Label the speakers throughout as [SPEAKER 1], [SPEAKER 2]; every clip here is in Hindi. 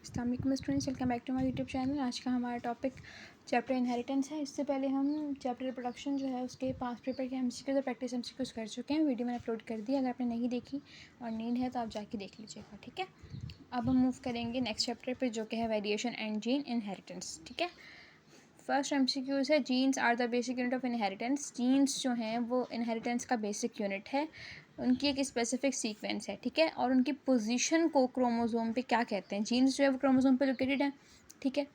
[SPEAKER 1] अस्सलाम वालेकुम students, welcome back to my YouTube channel. आज का हमारा टॉपिक चैप्टर इनहेरिटेंस है। इससे पहले हम चैप्टर रिप्रोडक्शन जो है उसके पास पेपर के एमसीक्यूज और प्रैक्टिस एमसीक्यूज कर चुके हैं। वीडियो मैंने अपलोड कर दी, अगर आपने नहीं देखी और नीड है तो आप जाके देख लीजिएगा, ठीक है। अब हम मूव करेंगे नेक्स्ट चैप्टर पर, जो कि है वेरिएशन एंड जीन इनहेरिटेंस, ठीक है। फर्स्ट एमसीक्यूज है, genes are the basic unit of inheritance. Genes जो हैं वो इनहेरिटेंस का बेसिक यूनिट है। उनकी एक स्पेसिफिक सीक्वेंस है, ठीक है, और उनकी पोजीशन को क्रोमोसोम पे क्या कहते हैं। जीन्स जो है वो क्रोमोसोम पे लोकेटेड है, ठीक है,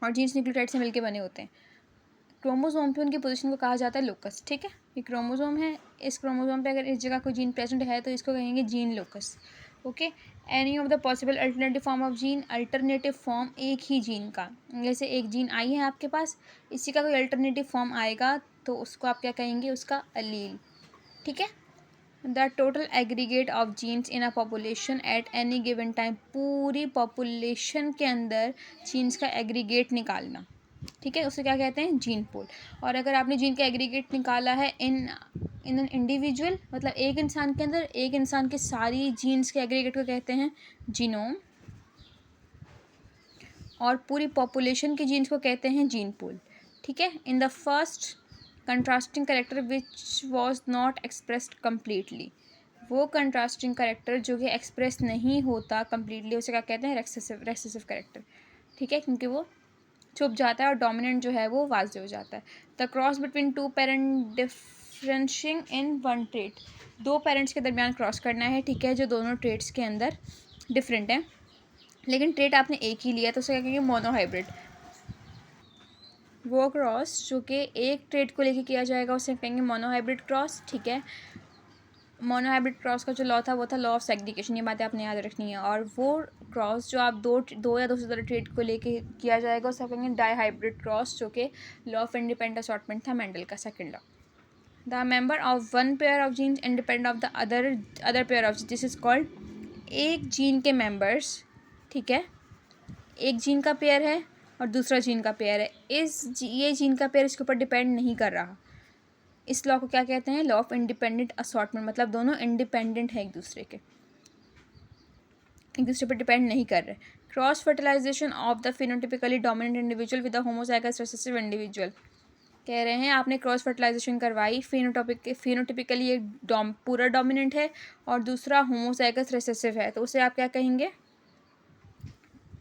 [SPEAKER 1] और जीन्स न्यूक्लियोटाइड से मिलके बने होते हैं। क्रोमोसोम पे उनकी पोजीशन को कहा जाता है लोकस, ठीक है। ये क्रोमोसोम है, इस क्रोमोसोम पे अगर इस जगह कोई जीन प्रेजेंट है तो इसको कहेंगे gene locus, okay. Any of the possible alternative form of gene, alternative form एक ही जीन का, जैसे एक जीन आई है आपके पास, इसी का कोई अल्टरनेटिव फॉर्म आएगा तो उसको आप क्या कहेंगे, उसका अलील, ठीक है। The total aggregate of genes in a population at any given time, पूरी पॉपुलेशन के अंदर जीन्स का एग्रीगेट निकालना, ठीक है, उसे क्या कहते हैं, जीन पूल। और अगर आपने जीन का एग्रीगेट निकाला है इन एन इंडिविजुअल, मतलब एक इंसान के अंदर, एक इंसान के सारी जीन्स के एग्रीगेट को कहते हैं जीनोम, और पूरी पॉपुलेशन के जीन्स को कहते हैं जीन पूल, ठीक है। In the first contrasting character which was not expressed completely, वो कंट्रास्टिंग करेक्टर जो कि एक्सप्रेस नहीं होता कम्प्लीटली, उसे क्या कहते हैं, रेसेसिव करेक्टर, ठीक है, क्योंकि वो छुप जाता है और डोमिनेंट जो है वो वाज़ेह हो जाता है। The cross between two parent differencing in one trait, दो पेरेंट्स के दरमियान क्रॉस करना है, ठीक है, जो दोनों ट्रेट्स के अंदर डिफरेंट हैं, लेकिन ट्रेट आपने एक ही लिया तो उसे क्या कहेंगे, मोनोहाइब्रिड। वो क्रॉस जो कि एक ट्रेट को लेके किया जाएगा उसे कहेंगे मोनोहाइब्रिड क्रॉस, ठीक है। मोनोहाइब्रिड क्रॉस का जो लॉ था वो था लॉ ऑफ सेग्रीगेशन, ये बातें आपने याद रखनी है। और वो क्रॉस जो आप दो या दो से ज़्यादा ट्रेट को लेके किया जाएगा उसे कहेंगे डाईहाइब्रिड क्रॉस, जो कि लॉ ऑफ इंडिपेंडेंट असॉर्टमेंट था, मेंडल का second law. The member of one pair of genes independent of the other pair of, this is called, एक जीन के मेंबर्स, ठीक है, एक जीन का पेयर है और दूसरा जीन का पेयर है, ये जीन का पेयर इसके ऊपर डिपेंड नहीं कर रहा, इस लॉ को क्या कहते हैं, लॉ ऑफ इंडिपेंडेंट असॉर्टमेंट, मतलब दोनों इंडिपेंडेंट है एक दूसरे पर डिपेंड नहीं कर रहे। Cross fertilization of the phenotypically dominant individual with the homozygous recessive individual, कह रहे हैं आपने क्रॉस फर्टिलाइजेशन करवाई, फिनोटिपिकली एक पूरा डोमिनेंट है और दूसरा होमोजाइगस रिसेसिव है, तो उसे आप क्या कहेंगे,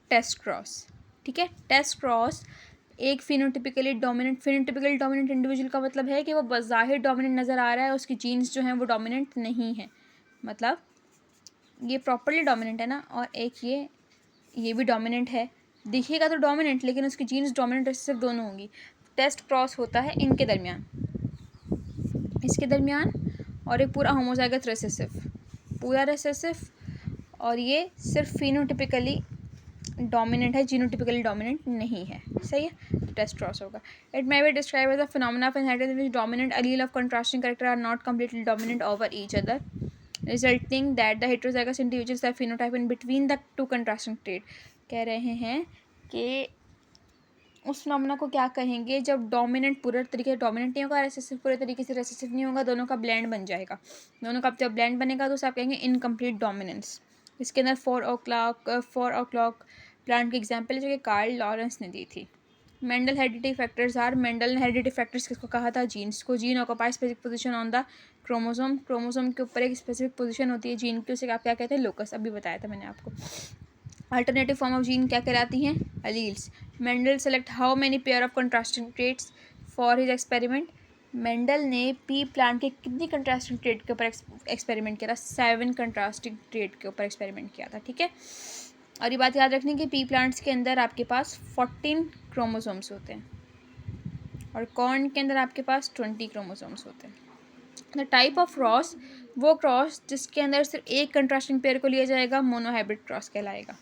[SPEAKER 1] टेस्ट क्रॉस, ठीक है। टेस्ट क्रॉस एक फिनोटिपिकली डोमिनेंट इंडिविजुअल का मतलब है कि वो बज़ाहिर डोमिनेंट नज़र आ रहा है, उसकी जीन्स जो हैं वो डोमिनेंट नहीं है, मतलब ये प्रॉपर्ली डोमिनेंट है ना, और एक ये भी डोमिनेंट है, दिखेगा तो डोमिनेंट लेकिन उसकी जीन्स डोमिनेंट रिसेसिव दोनों होंगी। टेस्ट क्रॉस होता है इनके दरमियान, इसके दरमियान, और एक पूरा होमोजाइगस रिसेसिव, पूरा रिसेसिव, और ये सिर्फ फिनोटिपिकली डोमिनेंट है, जीनोटिपिकली डोमिनेंट नहीं है, सही है, तो टेस्ट क्रॉस होगा। It may be describe as a phenomena of inheritance in which dominant allele of contrasting character are not completely dominant over each other, resulting that the heterozygous individuals have phenotype in between the two contrasting trait। कह रहे हैं कि उस फिनोमेना को क्या कहेंगे, जब डोमिनेंट पूरे तरीके से डोमिनेंट नहीं होगा, रेसेसिव पूरे तरीके से रेसेसिव नहीं होगा, दोनों का ब्लेंड बन जाएगा, दोनों का जब ब्लेंड बनेगा तो उसे आप कहेंगे इनकम्प्लीट डोमिनेंस। इसके अंदर 4 o'clock प्लांट की एग्जाम्पल है जो कि कार्ल लॉरेंस ने दी थी। Mendel heredity factors are, Mendel ने हेरिडिटी फैक्टर्स किसको कहा था, जीन्स को। Gene occupy specific position on the chromosome, chromosome के ऊपर एक स्पेसिफिक पोजीशन होती है जीन की, उसे आप क्या कहते हैं, लोकस, अभी बताया था मैंने आपको। अल्टरनेटिव फॉर्म ऑफ जीन क्या कहलाती हैं, alleles. Mendel select how many pair of contrasting traits for his experiment, Mendel ने पी प्लांट के कितनी कंट्रास्टिंग ट्रेट के ऊपर एक्सपेरिमेंट किया था, 7 कंट्रास्टिंग ट्रेट के ऊपर एक्सपेरिमेंट किया था, ठीक है। और ये बात याद रखनी कि पी प्लांट्स के अंदर आपके पास 14 क्रोमोसोम्स होते हैं और कॉर्न के अंदर आपके पास 20 क्रोमोसोम्स होते हैं। द टाइप ऑफ क्रॉस, वो क्रॉस जिसके अंदर सिर्फ एक कंट्रास्टिंग पेयर को लिया जाएगा, मोनोहाइब्रिड क्रॉस कहलाएगा।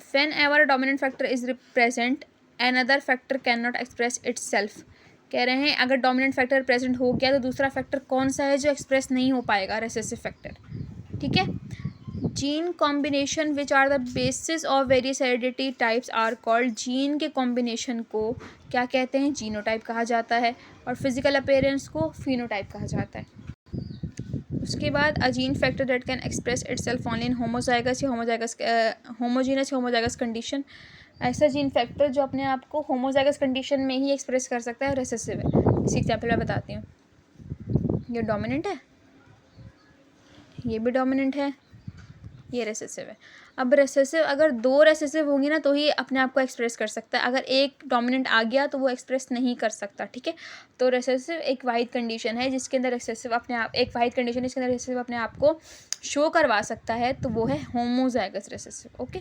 [SPEAKER 1] Whenever a dominant factor is present, another factor cannot express itself। कह रहे हैं अगर डोमिनेंट फैक्टर प्रेजेंट हो गया तो दूसरा फैक्टर कौन सा है जो एक्सप्रेस नहीं हो पाएगा, रेसेसिव फैक्टर, ठीक है। Gene combination which are the basis of various heredity types are called, gene के कॉम्बिनेशन को क्या कहते हैं, जीनोटाइप कहा जाता है, और फिजिकल अपीयरेंस को फिनोटाइप कहा जाता है। उसके बाद a gene factor that can express itself only in homozygous या होमोजीनस कंडीशन। ऐसा जीन फैक्टर जो अपने आप को होमोजाइगस कंडीशन में ही एक्सप्रेस कर सकता है, रिसेसिव है। इसी एग्जाम्पल मैं बताती हूँ। ये डोमिनेंट है, ये भी डोमिनेंट है, ये रेसेसिव है। अब रेसेसिव अगर दो रेसेसिव होंगी ना तो ही अपने आप को एक्सप्रेस कर सकता है, अगर एक डोमिनेंट आ गया तो वो एक्सप्रेस नहीं कर सकता, ठीक है। तो रेसेसिव एक वाहिद कंडीशन है जिसके अंदर रेसेसिव अपने आप, एक वाहिद कंडीशन है जिसके अंदर रेसेसिव अपने आप को शो करवा सकता है, तो वो है homozygous recessive. Okay,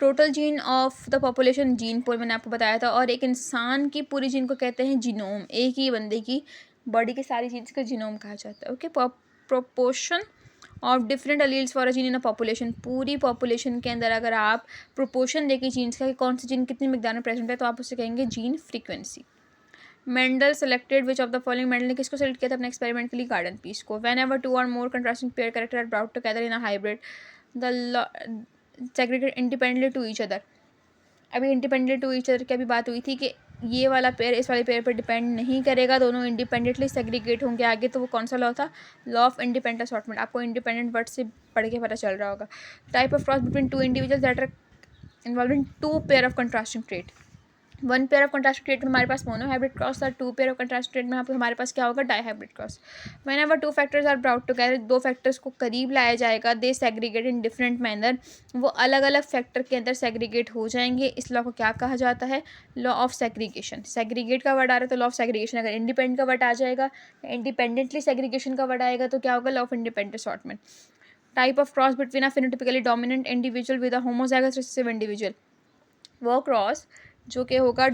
[SPEAKER 1] total gene of the population gene pool मैंने आपको बताया था, और एक इंसान की पूरी जीन को कहते हैं जीनोम। एक ही बंदे की बॉडी की सारी जीन्स को जीनोम कहा जाता है। Okay, proportion of different alleles for a gene in a population. पूरी पॉपुलेशन के अंदर अगर आप प्रोपोर्शन देखें जीन्स का कि कौन सी जीन कितनी मिकदार में प्रेजेंट है तो आप उसे कहेंगे gene frequency. Mendel selected which of the following, Mendel ने किसको सेलेक्ट किया था अपने एक्सपेरिमेंट के लिए? गार्डन पीस को। Whenever two or more contrasting pair character are brought together in a hybrid the segregate independently to each other. अभी इंडिपेंडेंट टू ईच अदर की अभी बात हुई थी कि ये वाला पेयर इस वाले पेयर पर डिपेंड नहीं करेगा, दोनों इंडिपेंडेंटली सेग्रीगेट होंगे आगे, तो वो कौन सा लॉ था? Law of independent assortment. आपको इंडिपेंडेंट वर्ड से पढ़ के पता चल रहा होगा। Type of cross between two individuals that are involve in two pair of contrasting trait. One pair of contrast trait में हमारे पास मोनो हाइब्रिड क्रॉस था, two pair of contrast trait में हमारे पास क्या होगा? Dihybrid cross. Whenever two factors are brought together, दो फैक्टर्स को करीब लाया जाएगा, दे सेग्रीगेट इन डिफरेंट मैनर, वो अलग अलग फैक्टर के अंदर सेग्रीगेट हो जाएंगे। इस लॉ को क्या कहा जाता है? Law of segregation. सेग्रीगेट का वर्ड आ रहा है तो लॉ ऑफ सेग्रीगेशन। अगर इंडिपेंडेंट का वर्ड आ जाएगा, इंडिपेंडेंटली सेग्रीगेशन का वर्ड आएगा तो क्या होगा? Law of independent assortment. Type of cross between a phenotypically dominant individual with a homozygous recessive individual. वो क्रॉस जो कि होगा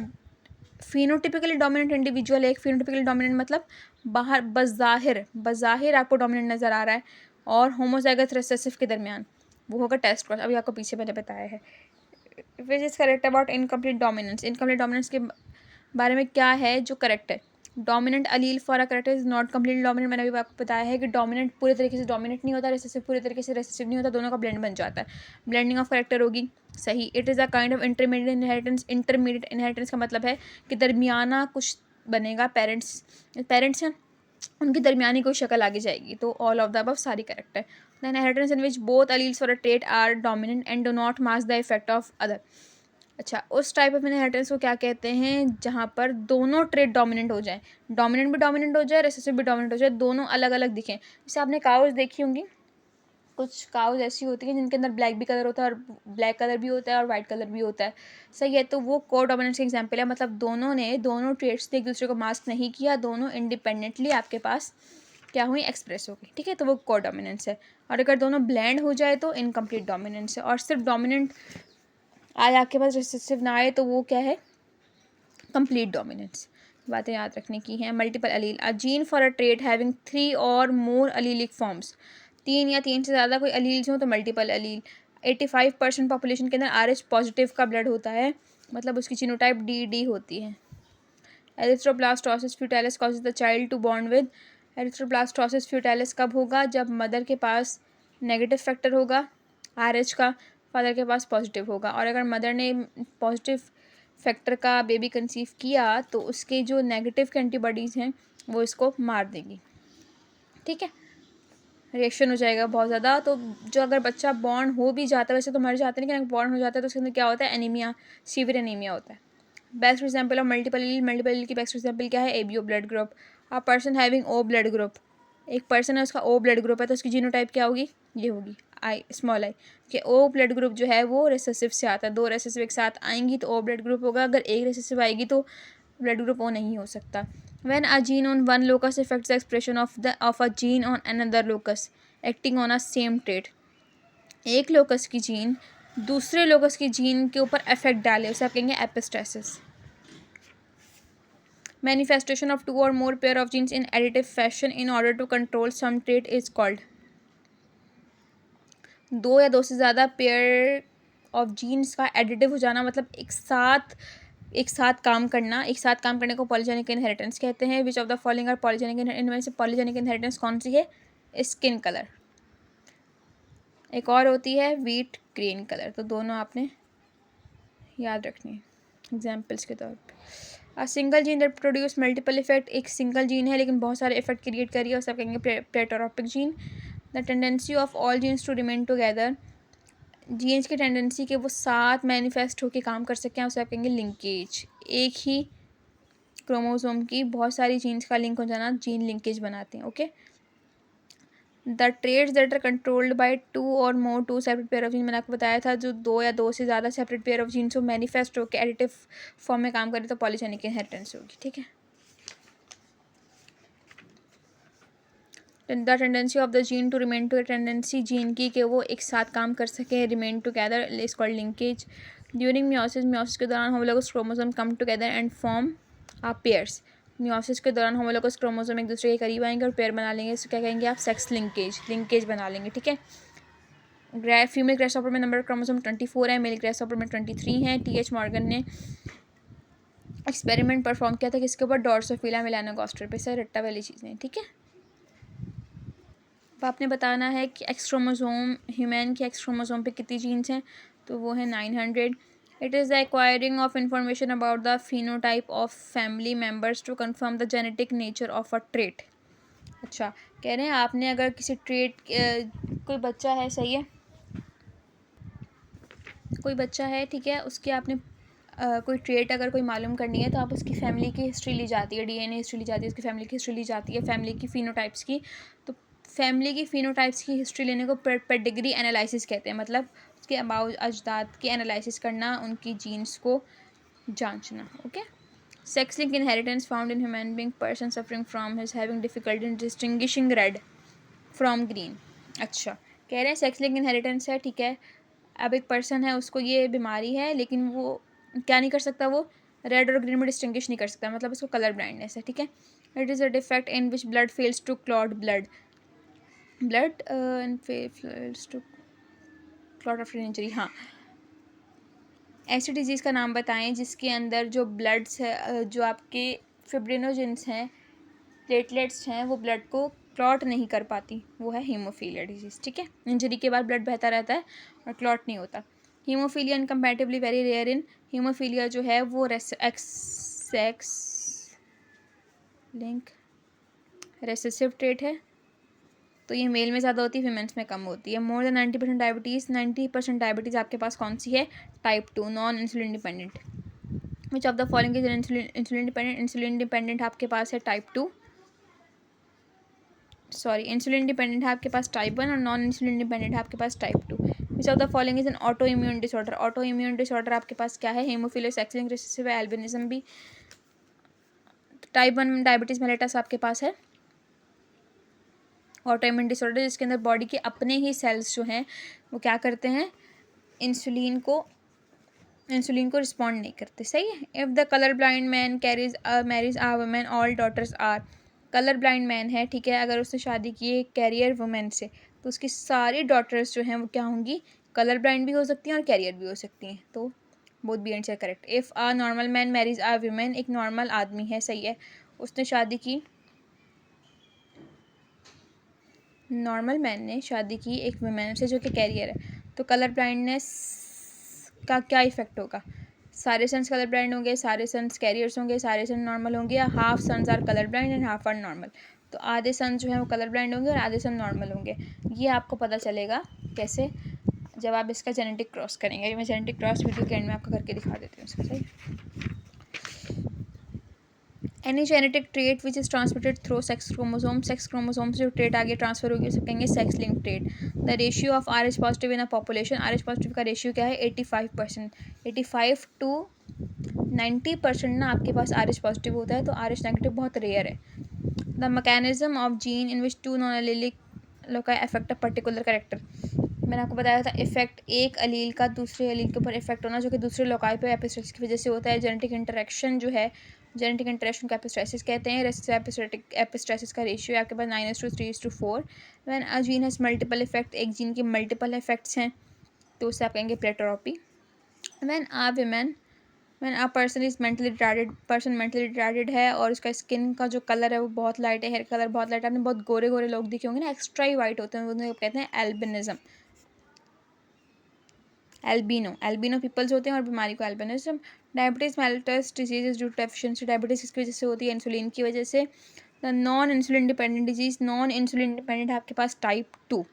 [SPEAKER 1] फिनोटिपिकली डोमिनेंट इंडिविजुअल, एक फिनोटिपिकली डोमिनेंट मतलब बाहर बज़ाहिर आपको डोमिनेंट नज़र आ रहा है, और होमोजाइगस रिसेसिव के दरमियान, वो होगा टेस्ट क्रॉस। अभी आपको पीछे मैंने बताया है। Which is correct about incomplete dominance. Incomplete dominance के बारे में क्या है जो करेक्ट है? Dominant Aleel for a character is not completely dominant. मैंने अभी आपको बताया है कि डोमिनेंट पूरे तरीके से डोमिनेट नहीं होता, रेसेसिव पूरे तरीके से रेसेसिव नहीं होता, दोनों का ब्लेंड बन जाता है। ब्लेंडिंग ऑफ करेक्टर होगी, सही। It is a kind of intermediate inheritance. Intermediate inheritance का मतलब है कि दरमियाना कुछ बनेगा। पेरेंट्स हैं, उनकी दरमियानी कोई शक्ल आगे जाएगी, तो ऑल ऑफ द अबव सारी करेक्ट है। The inheritance in which both alleles for a trait are dominant and do not mask the effect of other. अच्छा, उस टाइप ऑफ इनहेरिटेंस को क्या कहते हैं? जहाँ पर दोनों ट्रेट डोमिनेंट हो जाए, डोमिनेंट भी डोमिनेंट हो जाए, रेसेसिव भी डोमिनेंट हो जाए, दोनों अलग अलग दिखें। जैसे आपने काउज देखी होंगी, कुछ काउज ऐसी होती हैं जिनके अंदर ब्लैक भी कलर होता है, और ब्लैक कलर भी होता है, और वाइट कलर भी होता है, सही है। तो वो को डोमिनेंस का एग्जाम्पल है, मतलब दोनों ट्रेट्स ने एक दूसरे को मास्क नहीं किया, दोनों इंडिपेंडेंटली आपके पास क्या हुई? एक्सप्रेस हो गई, ठीक है। तो वो को डोमिनेंस है। और अगर दोनों ब्लेंड हो जाए तो इनकम्प्लीट डोमिनेंस है। और सिर्फ डोमिनेंट आज आपके पास रिसेसिव ना आए तो वो क्या है? Complete dominance. बातें याद रखने की हैं। Multiple allele, a gene for a trait having 3 or more allelic forms. 3 या 3 से ज़्यादा कोई अलील्स हों तो मल्टीपल अलील। 85% पॉपुलेशन के अंदर RH पॉजिटिव का ब्लड होता है, मतलब उसकी जीनोटाइप DD होती है। Erythroblastosis fetalis causes the child to born with. Erythroblastosis fetalis कब होगा? जब मदर के पास नेगेटिव फैक्टर होगा RH का, फादर के पास पॉजिटिव होगा। और अगर मदर ने पॉजिटिव फैक्टर का बेबी कंसीव किया तो उसके जो नेगेटिव के एंटीबॉडीज़ हैं वो इसको मार देंगी, ठीक है। रिएक्शन हो जाएगा बहुत ज़्यादा। तो जो अगर बच्चा बॉर्न हो भी जाता है, वैसे तो मर जाते हैं, लेकिन अगर बॉर्न हो जाता है तो उसके अंदर क्या होता है? एनीमिया, सीवियर एनीमिया होता है। Best example of multiple allele की बेस्ट एग्जाम्पल क्या है? ABO blood group. A person having O blood group, एक पर्सन है उसका O ब्लड ग्रुप है तो उसकी जीनोटाइप क्या होगी? ये होगी स्मॉल आई, कि O ब्लड ग्रुप जो है वो रेसेसिव से आता है। 2 रेसेसिव एक साथ आएंगी तो O ब्लड ग्रुप होगा, अगर एक रेसेसिव आएगी तो ब्लड ग्रुप O नहीं हो सकता। When a gene on one locus effects the expression of a gene on another locus acting on a same trait. एक लोकस की जीन दूसरे लोकस की जीन के ऊपर इफेक्ट डाले उसे आप कहेंगे epistasis. Manifestation of 2 or more pair of genes in additive fashion in order to control some trait is called। 2 या 2 से ज़्यादा पेयर ऑफ जीन्स का एडिटिव हो जाना, मतलब एक साथ काम करना, एक साथ काम करने को पॉलीजेनिक इनहेरिटेंस कहते हैं। Which of the following are polygenic, इनमें से पॉलीजेनिक इनहेरिटेंस कौन सी है? Skin colour. एक और होती है व्हीट ग्रीन कलर। तो दोनों आपने याद रखनी है एग्जाम्पल्स के तौर पे। Single gene that produce multiple effect, एक सिंगल जीन है लेकिन बहुत सारे इफेक्ट क्रिएट कर रही है, उसे आप कहेंगे pleiotropic gene. The tendency of all genes to remain together, genes की टेंडेंसी के वो साथ मैनिफेस्ट होकर काम कर सकें, उसे आप कहेंगे लिंकेज। एक ही क्रोमोसोम की बहुत सारी जीन्स का लिंक हो जाना जीन लिंकेज बनाते हैं। Okay, the traits that are controlled by two or more two separate pair of gene, मैंने आपको बताया था जो दो या दो से ज़्यादा सेपरेट पेयर ऑफ जीन्स को मैनिफेस्ट होकर एडिटिव फॉर्म में काम करे तो पॉलीजेनिक इनहेरिटेंस होगी। ठीक है, the tendency of the gene to remain to, tendency gene की कि वो एक साथ काम कर सके, remain together is called linkage. During meiosis, meiosis के दौरान homologous chromosome come together and form a pairs, meiosis के दौरान होमोलोगस क्रोमोसोम एक दूसरे के करीब आएंगे और पेयर बना लेंगे, इसको क्या कहेंगे आप, सेक्स लिंकेज, लिंकेज बना लेंगे। ठीक है, फीमेल ग्रेसहॉपर में नंबर क्रोमोसोम 24 है, मेल ग्रेसहॉपर में 23 है। टी.एच. मॉर्गन ने एक्सपेरिमेंट परफॉर्म किया था किसके ऊपर, ड्रोसोफिला मेलानोगास्टर पे, सर रट्टा वाली चीज़ें। ठीक है, अब आपने बताना है कि एक्स क्रोमोसोम, ह्यूमन के एक्स क्रोमोसोम पे कितनी जीन्स हैं, तो वो है 900। It is the acquiring of information about the phenotype of family members to confirm the genetic nature of a trait. अच्छा, कह रहे हैं आपने अगर किसी ट्रेट, कोई बच्चा है, सही है, कोई बच्चा है, ठीक है, उसकी आपने कोई ट्रेट अगर कोई मालूम करनी है तो आप उसकी फैमिली की हिस्ट्री ली जाती है, डीएनए हिस्ट्री ली जाती है, उसकी फैमिली की हिस्ट्री ली जाती है, फैमिली की फिनोटाइप्स की। तो फैमिली की फिनोटाइप्स की हिस्ट्री लेने को पेडिग्री एनालिसिस कहते हैं, मतलब उसके अबाउट अजदाद की एनालिसिस करना, उनकी जीन्स को जांचना। Okay, sex link inheritance found in human being, person suffering from his having difficulty in distinguishing red from green. अच्छा, कह रहे हैं सेक्स लिंक इनहेरिटेंस है, ठीक है, अब एक पर्सन है, उसको ये बीमारी है लेकिन वो क्या नहीं कर सकता, वो रेड और ग्रीन में डिस्टिंग्विश नहीं कर सकता, मतलब उसको कलर ब्लाइंडनेस है। ठीक है, it is a defect in which blood fails to clot blood fails to clot after injury. हाँ, ऐसी डिजीज़ का नाम बताएं जिसके अंदर जो ब्लड्स है, जो आपके फिब्रिनोजेंस हैं, प्लेटलेट्स हैं, वो ब्लड को क्लॉट नहीं कर पाती, वो है हीमोफीलिया डिजीज़। ठीक है, इंजरी के बाद ब्लड बहता रहता है और क्लॉट नहीं होता। Haemophilia incompatibly very rare in, haemophilia जो है वो सेक्स लिंक रेसेसिव ट्रेट है, तो ये मेल में ज़्यादा होती है, फीमेल्स में कम होती है। मोर देन 90% डायबिटीज़, 90% डायबिटीज़ आपके पास कौन सी है, type 2, non insulin dependent. Which of the following is insulin dependent, insulin dependent आपके पास है टाइप 2, सॉरी इंसुलिन डिपेंडेंट है आपके पास टाइप 1 और नॉन इंसुलिन डिपेंडेंट है आपके पास type 2। Which of the following is an auto immune disorder, auto immune disorder आपके पास क्या है, haemophilia, sex linked recessive, albinism भी। टाइप 1 डायबिटीज़ मेलिटस आपके पास है ऑटो इम्यून डिसऑर्डर, जिसके अंदर बॉडी के अपने ही सेल्स जो हैं वो क्या करते हैं, इंसुलिन को रिस्पॉन्ड नहीं करते। सही है, if the colour blind man marriage a women all daughters are, colour blind man है, ठीक है, अगर उसने शादी की है कैरियर वुमेन से, तो उसकी सारी डॉटर्स जो हैं वो क्या होंगी, कलर ब्लाइंड भी हो सकती हैं और कैरियर भी हो सकती हैं। तो both B and correct. If a normal man marriage a women, एक नॉर्मल आदमी है, सही है, उसने शादी की, नॉर्मल मैन ने शादी की एक वुमेन से जो कि कैरियर है, तो कलर ब्लाइंडनेस का क्या इफेक्ट होगा, सारे सन्स कलर ब्लाइंड होंगे, सारे सन्स कैरियर्स होंगे, सारे सन नॉर्मल होंगे, या half sons are colour blind and half are normal. तो आधे सन जो है वो कलर ब्लाइंड होंगे और आधे सन नॉर्मल होंगे। ये आपको पता चलेगा कैसे, जब आप इसका जेनेटिक क्रॉस करेंगे। मैं जेनेटिक क्रॉस वीडियो के एंड में आपको करके दिखा देती हूँ इसका। सही, any genetic trait which is transmitted through sex chromosome, sex chromosome से जो ट्रेट आगे ट्रांसफर होगी उसे कहेंगे sex link trait. The ratio of R H positive in a population, R H positive का रेशियो क्या है, 85%, 85 to 90% ना आपके पास आर एच पॉजिटिव होता है, तो आर एच नेगेटिव बहुत रेयर है। The mechanism of gene in which two non allelic loci affect a particular character, मैंने आपको बताया था इफेक्ट एक अलील का दूसरे अलील के ऊपर इफेक्ट होना, जो कि दूसरे लोकाई पे एपिस्टेसिस की वजह से होता है। जेनेटिक इंटरेक्शन जो है, जेनेटिक इंटरेक्शन को एपिस्टेसिस कहते हैं। एपिस्टेसिस का रेशियो आपके पास 9:3:4। When a gene has multiple effect, एक जीन के मल्टीपल इफेक्ट्स हैं तो उसे आप कहेंगे pleiotropy. When a person is mentally retarded, person mentally retarded है और उसका स्किन का जो कलर है वो बहुत लाइट है, हेयर कलर बहुत लाइट है, आपने बहुत गोरे गोरे लोग दिखे होंगे ना, एक्स्ट्रा ही वाइट होते हैं, उन्हें कहते हैं एल्बिनिज्म। एल्बिनो पीपल्स होते हैं और बीमारी को albinism. Diabetes mellitus disease due to deficiency, diabetes किसकी वजह से होती है? इंसुलिन की वजह से। The non insulin dependent disease, non insulin dependent है आपके पास type 2।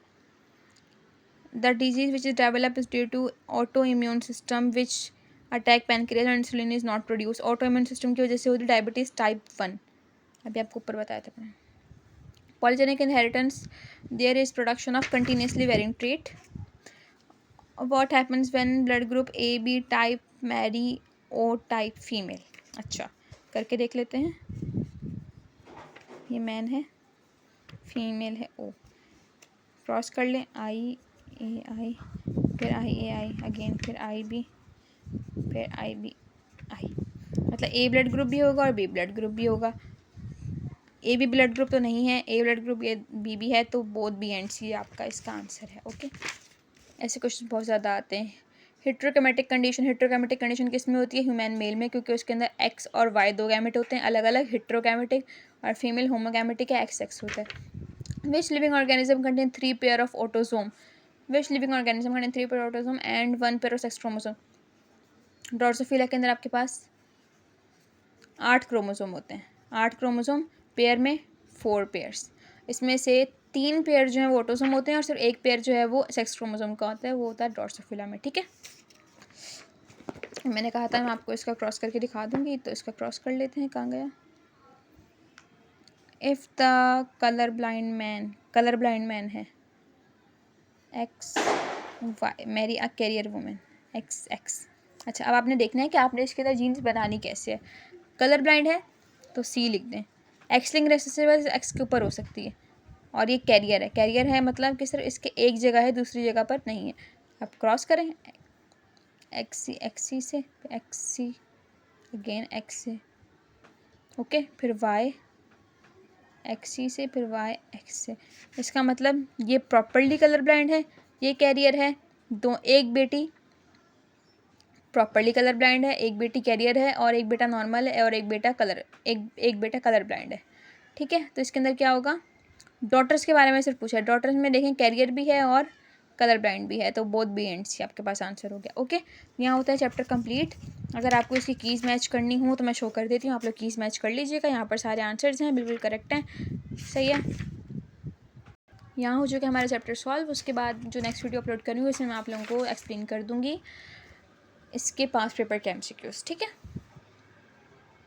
[SPEAKER 1] The disease which is develop is due to auto immune system which attack pancreas and insulin is not produce. Auto immune system की वजह से होती है डायबिटीज़ टाइप 1, अभी आपको ऊपर बताया था मैंने। Polygenic inheritance, there is production of continuously varying trait. What happens when blood group A B type marry O type female? अच्छा, करके देख लेते हैं। ये मैन है, फीमेल है O, क्रॉस कर लें आई ए आई, फिर आई ए आई अगेन, फिर आई बी, फिर आई बी आई, मतलब ए ब्लड ग्रुप भी होगा और बी ब्लड ग्रुप भी होगा। ए बी ब्लड ग्रुप तो नहीं है, ए ब्लड ग्रुप ये बी भी है, तो बोथ बी एंड सी आपका इसका आंसर है। ओके, ऐसे क्वेश्चन बहुत ज़्यादा आते हैं। हिट्रोक्रोमैटिक कंडीशन किस में होती है? ह्यूमन मेल में, क्योंकि उसके अंदर एक्स और वाई दो गैमेट होते हैं अलग अलग, हिट्रोगैमेटिक, और फीमेल होमोगैमेटिक है, एक्स एक्स होता है। विच living organism contain 3 pair of autosome? Which living organism contain 3 pair autosome and 1 pair of sex chromosome? Drosophila के अंदर आपके पास 8 क्रोमोसोम होते हैं, 8 क्रोमोसोम, पेयर में 4 पेयर्स, इसमें से 3 पेयर जो है वो ऑटोसोम होते हैं और सिर्फ एक पेयर जो है वो सेक्स क्रोमोसोम का होता है, वो होता है ड्रोसोफिला में। ठीक है, मैंने कहा था मैं आपको इसका क्रॉस करके दिखा दूंगी, तो इसका क्रॉस कर लेते हैं। कहाँ गया? If the colour blind man है X Y, marry a carrier women X X. अच्छा, अब आपने देखना है कि आपने इसके अंदर जीन्स बनानी कैसे है। कलर ब्लाइंड है तो सी लिख दें, एक्स लिंक रेसेसिव एक्स के ऊपर हो सकती है, और ये कैरियर है मतलब कि सिर्फ इसके एक जगह है, दूसरी जगह पर नहीं है। अब क्रॉस करें, एक्स सी से एक्स सी अगेन एक्स से, ओके, फिर वाई एक्स सी से, फिर वाई एक्स से। इसका मतलब ये प्रॉपर्ली कलर ब्लाइंड है, ये कैरियर है, दो, एक बेटी प्रॉपर्ली कलर ब्लाइंड है, एक बेटी कैरियर है, और एक बेटा नॉर्मल है, और एक बेटा कलर ब्लाइंड है। ठीक है, तो इसके अंदर क्या होगा? डॉटर्स के बारे में सिर्फ पूछा है, डॉटर्स में देखें कैरियर भी है और कलर ब्लाइंड भी है, तो बोथ बी एंड सी आपके पास आंसर हो गया। ओके, यहाँ होता है चैप्टर कंप्लीट। अगर आपको इसकी कीज़ मैच करनी हो तो मैं शो कर देती हूँ, आप लोग कीज़ मैच कर लीजिएगा। यहाँ पर सारे आंसर्स हैं, बिल्कुल करेक्ट हैं, सही है। यहाँ हो चुका हमारा चैप्टर सॉल्व। उसके बाद जो नेक्स्ट वीडियो अपलोड करूँगी उसमें मैं आप लोगों को एक्सप्लेन कर दूँगी इसके पास पेपर के MCQs। ठीक है।